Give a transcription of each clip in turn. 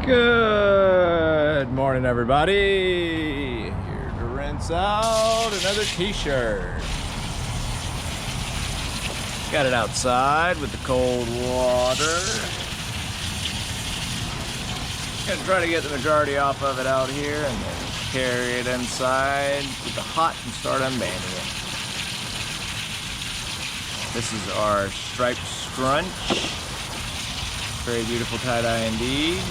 Good morning, everybody. Here to rinse out another t-shirt. Got it outside with the cold water. Gonna try to get the majority off of it out here and then carry it inside with the hot and start unbanding it. This is our striped scrunch. Very beautiful tie-dye indeed.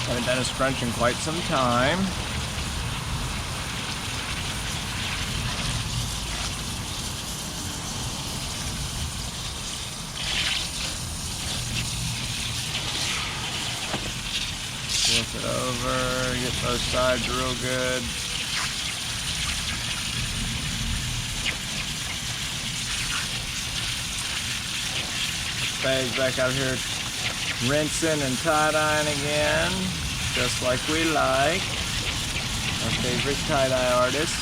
Haven't done a scrunch in quite some time. Flip it over, get both sides real good. Bag back out here rinsing and tie-dyeing again, just like we like. Our favorite tie-dye artist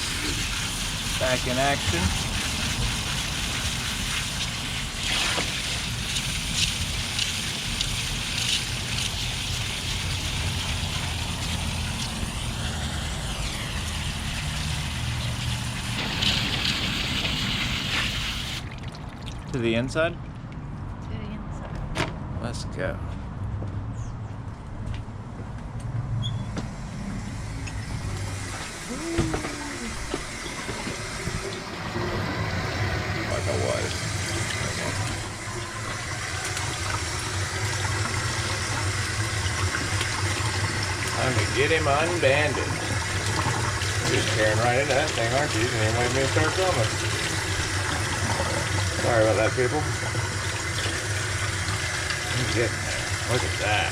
back in action. To the inside? Let's go. Like I was. Time to get him unbanded. You're just tearing right into that thing, aren't you? You didn't even wait for me to start filming. Sorry about that, people. Getting there. Look at that.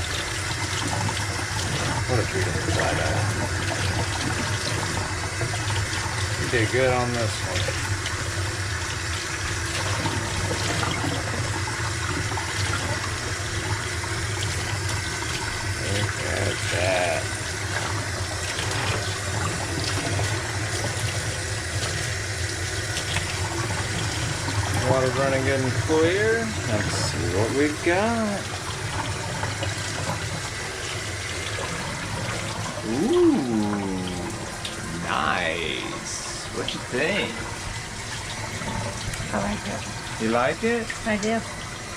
What a beautiful tie-dye. You did good on this one. Look at that. Water's running good and clear. Let's see what we've got. Ooh, nice. What you think? I like it. You like it? I do.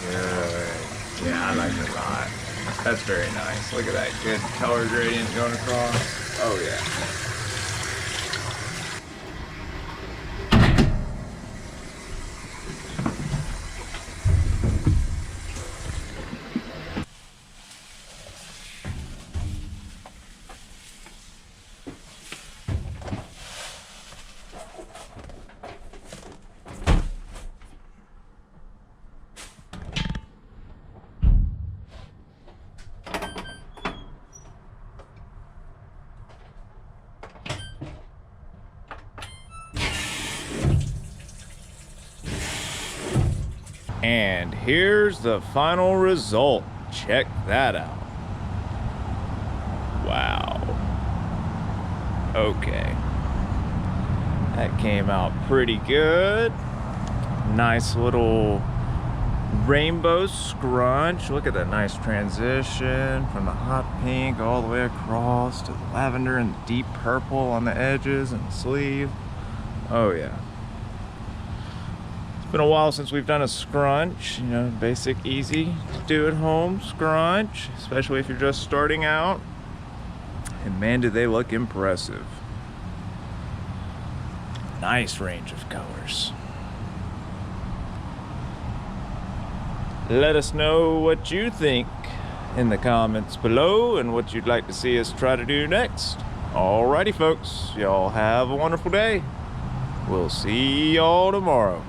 Good. Yeah, I like it a lot. That's very nice. Look at that good color gradient going across. Oh yeah. And here's the final result. Check that out. Wow. Okay. That came out pretty good. Nice little rainbow scrunch. Look at that nice transition from the hot pink all the way across to the lavender and deep purple on the edges and the sleeve. Oh yeah. Been a while since we've done a scrunch, you know, basic, easy to do at home scrunch, especially if you're just starting out. And man, do they look impressive. Nice range of colors. Let us know what you think in the comments below and what you'd like to see us try to do next. Alrighty folks, y'all have a wonderful day. We'll see y'all tomorrow.